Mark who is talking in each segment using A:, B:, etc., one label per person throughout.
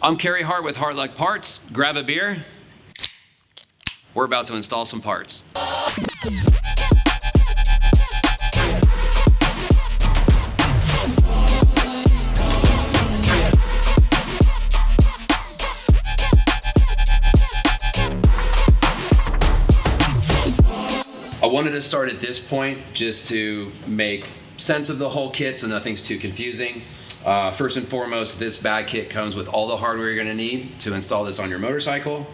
A: I'm Carey Hart with Hart Luck Parts. Grab a beer. We're about to install some parts. I wanted to start at this point just to make sense of the whole kit so nothing's too confusing. First and foremost, this bag kit comes with all the hardware you're going to need to install this on your motorcycle.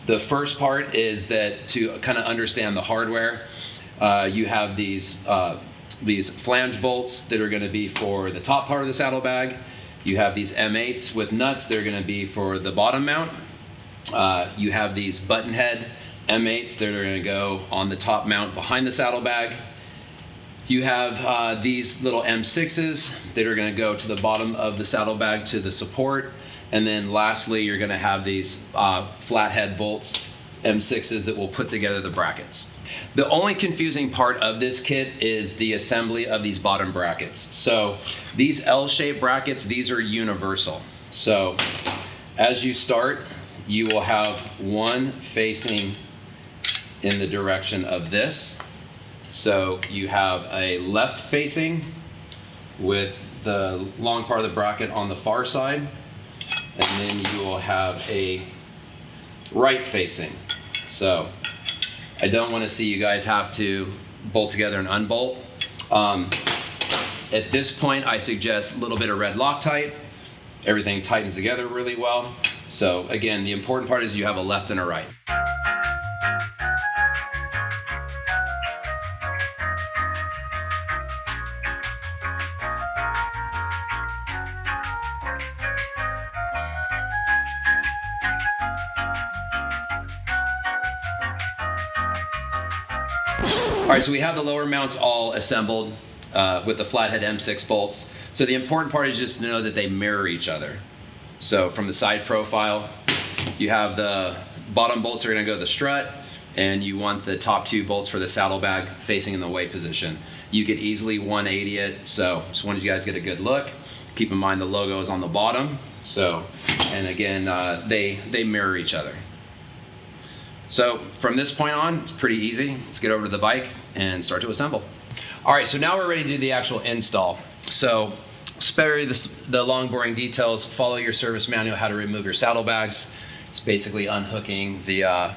A: The first part is that to kind of understand the hardware, you have these flange bolts that are going to be for the top part of the saddlebag. You have these M8s with nuts that are going to be for the bottom mount. You have these button head M8s that are going to go on the top mount behind the saddlebag. You have these little M6s that are going to go to the bottom of the saddlebag to the support. And then lastly, you're going to have these flathead bolts, M6s, that will put together the brackets. The only confusing part of this kit is the assembly of these bottom brackets. So these L-shaped brackets, these are universal. So as you start, you will have one facing in the direction of this. So you have a left facing with the long part of the bracket on the far side, and then you will have a right facing. So I don't want to see you guys have to bolt together and unbolt. At this point, I suggest a little bit of red Loctite. Everything tightens together really well. So again, the important part is you have a left and a right. All right, so we have the lower mounts all assembled with the flathead M6 bolts. So the important part is just to know that they mirror each other. So from the side profile, you have the bottom bolts are going to go to the strut, and you want the top two bolts for the saddlebag facing in the way position. You could easily 180 it, so just wanted you guys to get a good look. Keep in mind the logo is on the bottom. So, and again, they mirror each other. So from this point on, it's pretty easy. Let's get over to the bike and start to assemble. All right, so now we're ready to do the actual install. So spare the long, boring details. Follow your service manual how to remove your saddlebags. It's basically unhooking the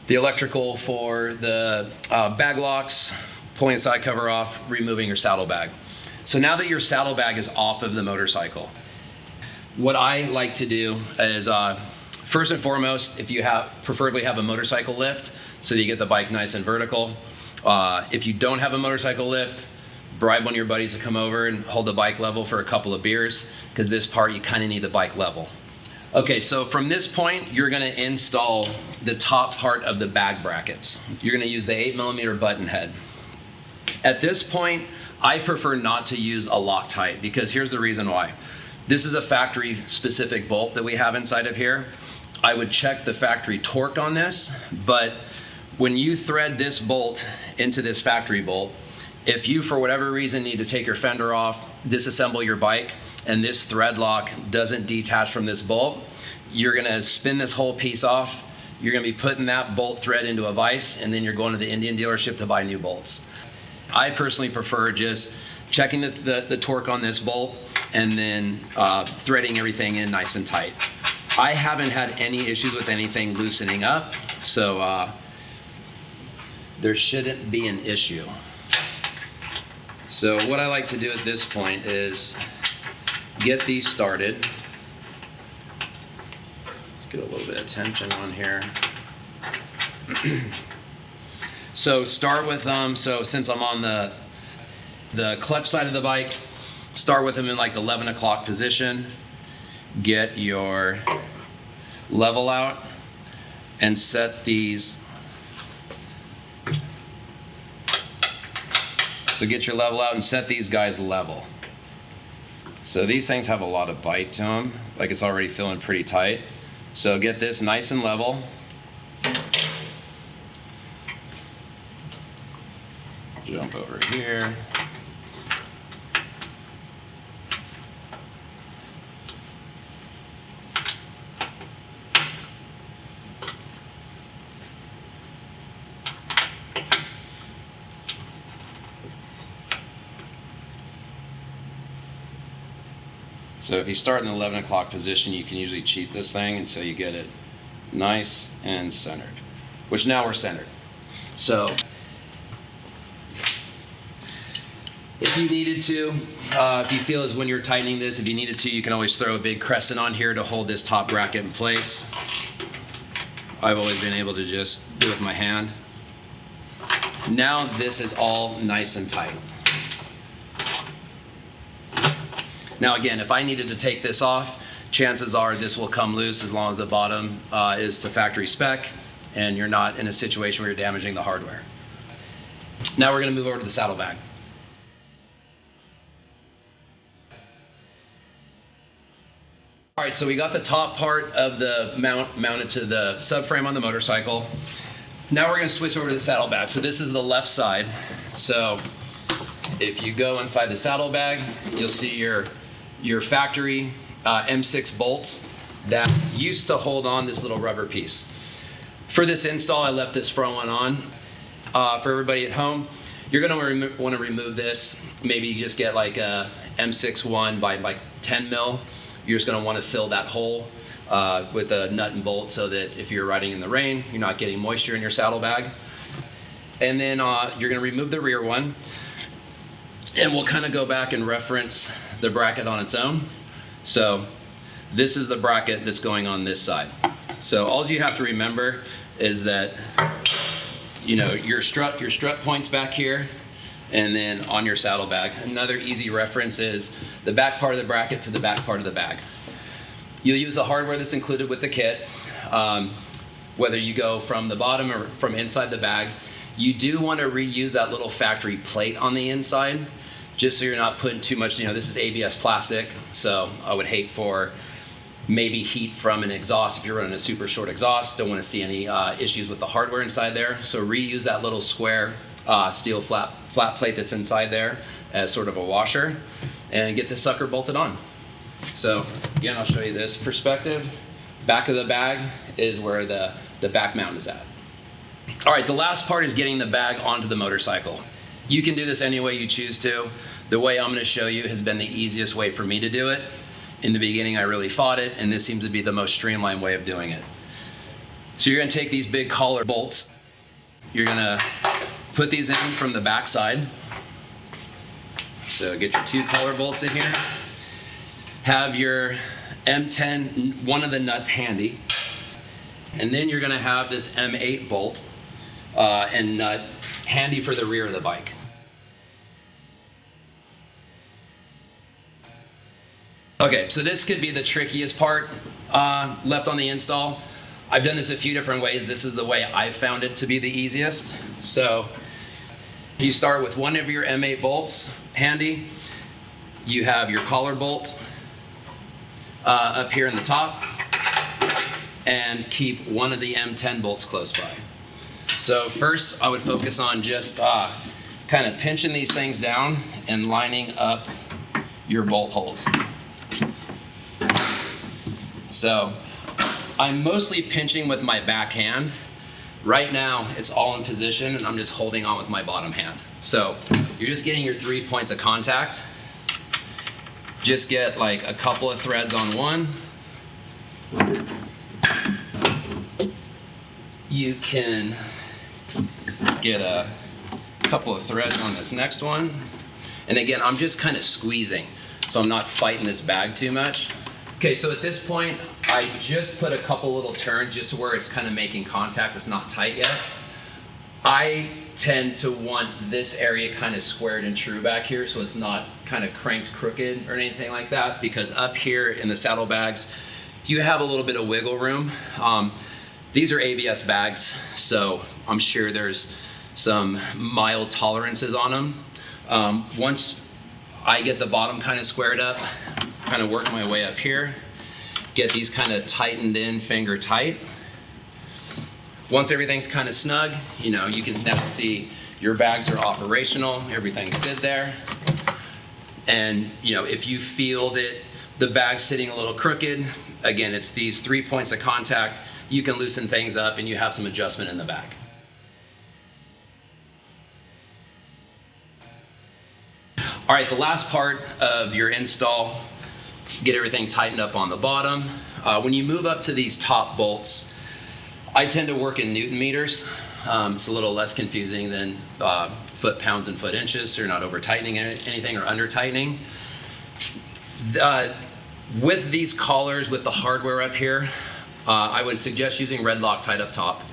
A: electrical for the bag locks, pulling the side cover off, removing your saddlebag. So now that your saddlebag is off of the motorcycle, what I like to do is first and foremost, if you preferably have a motorcycle lift so that you get the bike nice and vertical. If you don't have a motorcycle lift, bribe one of your buddies to come over and hold the bike level for a couple of beers, because this part you kind of need the bike level. Okay, so from this point, you're going to install the top part of the bag brackets. You're going to use the 8mm button head. At this point, I prefer not to use a Loctite, because here's the reason why. This is a factory specific bolt that we have inside of here. I would check the factory torque on this, but when you thread this bolt into this factory bolt, if you for whatever reason need to take your fender off, disassemble your bike, and this thread lock doesn't detach from this bolt, you're gonna spin this whole piece off, you're gonna be putting that bolt thread into a vise, and then you're going to the Indian dealership to buy new bolts. I personally prefer just checking the torque on this bolt and then threading everything in nice and tight. I haven't had any issues with anything loosening up, so there shouldn't be an issue. So what I like to do at this point is get these started. Let's get a little bit of tension on here. So start with so since I'm on the clutch side of the bike, start with them in like 11 o'clock position. Get your level out and set these. So get your level out and set these guys level. So these things have a lot of bite to them, like it's already feeling pretty tight. So get this nice and level. Jump over here. So if you start in the 11 o'clock position, you can usually cheat this thing until you get it nice and centered, which now we're centered. So if you needed to, if you feel as when you're tightening this, if you needed to, you can always throw a big crescent on here to hold this top bracket in place. I've always been able to just do it with my hand. Now this is all nice and tight. Now again, if I needed to take this off, chances are this will come loose as long as the bottom is to factory spec and you're not in a situation where you're damaging the hardware. Now we're going to move over to the saddlebag. All right, so we got the top part of the mount mounted to the subframe on the motorcycle. Now we're going to switch over to the saddlebag. So this is the left side. So if you go inside the saddlebag, you'll see your factory M6 bolts that used to hold on this little rubber piece. For this install, I left this front one on. For everybody at home, you're going to want to remove this. Maybe you just get like a M6 by like 10 mil. You're just going to want to fill that hole with a nut and bolt so that if you're riding in the rain, you're not getting moisture in your saddlebag. And then you're going to remove the rear one. And we'll kind of go back and reference the bracket on its own. So this is the bracket that's going on this side. So all you have to remember is that, you know, your strut points back here, and then on your saddlebag. Another easy reference is the back part of the bracket to the back part of the bag. You'll use the hardware that's included with the kit. Whether you go from the bottom or from inside the bag, you do want to reuse that little factory plate on the inside, just so you're not putting too much, you know, this is ABS plastic, so I would hate for maybe heat from an exhaust. If you're running a super short exhaust, don't want to see any issues with the hardware inside there. So reuse that little square steel flat plate that's inside there as sort of a washer, and get this sucker bolted on. So again, I'll show you this perspective. Back of the bag is where the back mount is at. All right, the last part is getting the bag onto the motorcycle. You can do this any way you choose to. The way I'm going to show you has been the easiest way for me to do it. In the beginning, I really fought it, and this seems to be the most streamlined way of doing it. So you're going to take these big collar bolts. You're going to put these in from the back side. So get your 2 collar bolts in here. Have your M10, one of the nuts handy. And then you're going to have this M8 bolt and nut handy for the rear of the bike. Okay, so this could be the trickiest part left on the install. I've done this a few different ways. This is the way I've found it to be the easiest. So you start with one of your M8 bolts handy. You have your collar bolt up here in the top, and keep one of the M10 bolts close by. So first I would focus on just kind of pinching these things down and lining up your bolt holes. So I'm mostly pinching with my back hand. Right now it's all in position and I'm just holding on with my bottom hand. So you're just getting your 3 points of contact. Just get like a couple of threads on one. You can get a couple of threads on this next one. And again, I'm just kind of squeezing, so I'm not fighting this bag too much. Okay, so at this point, I just put a couple little turns just where it's kind of making contact. It's not tight yet. I tend to want this area kind of squared and true back here, so it's not kind of cranked crooked or anything like that, because up here in the saddlebags, you have a little bit of wiggle room. These are ABS bags, so I'm sure there's some mild tolerances on them. Once I get the bottom kind of squared up, kind of work my way up here, get these kind of tightened in, finger tight. Once everything's kind of snug, you know, you can now see your bags are operational, everything's good there. And you know, if you feel that the bag's sitting a little crooked, again, it's these 3 points of contact. You can loosen things up and you have some adjustment in the bag. All right, the last part of your install get everything tightened up on the bottom. When you move up to these top bolts, I tend to work in Newton meters. It's a little less confusing than foot pounds and foot inches, so you're not over tightening anything or under tightening. With these collars, with the hardware up here, I would suggest using red Loctite up top.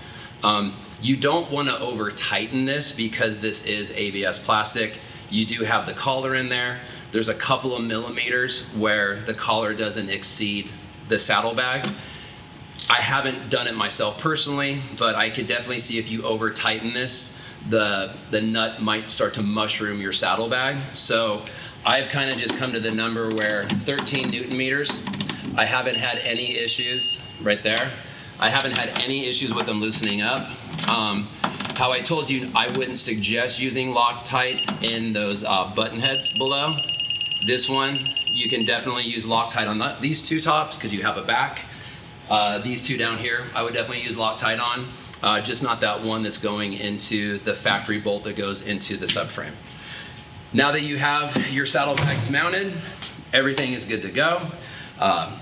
A: You don't want to over tighten this because this is ABS plastic. You do have the collar in there. There's a couple of millimeters where the collar doesn't exceed the saddlebag. I haven't done it myself personally, but I could definitely see if you over tighten this, the nut might start to mushroom your saddlebag. So I've kind of just come to the number where 13 Newton meters. I haven't had any issues right there. I haven't had any issues with them loosening up. How I told you, I wouldn't suggest using Loctite in those button heads below. This one, you can definitely use Loctite on these two tops because you have a back. These two down here, I would definitely use Loctite on, just not that one that's going into the factory bolt that goes into the subframe. Now that you have your saddlebags mounted, everything is good to go.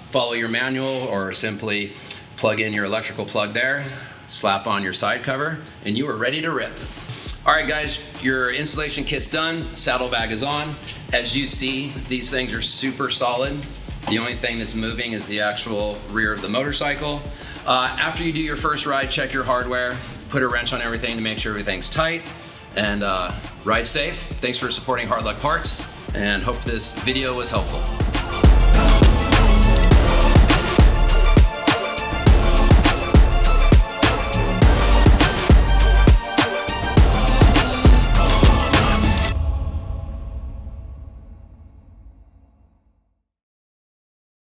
A: Follow your manual or simply plug in your electrical plug there, slap on your side cover, and you are ready to rip. All right guys, your installation kit's done, saddlebag is on. As you see, these things are super solid. The only thing that's moving is the actual rear of the motorcycle. After you do your first ride, check your hardware, put a wrench on everything to make sure everything's tight, and ride safe. Thanks for supporting Hart Luck Parts, and hope this video was helpful.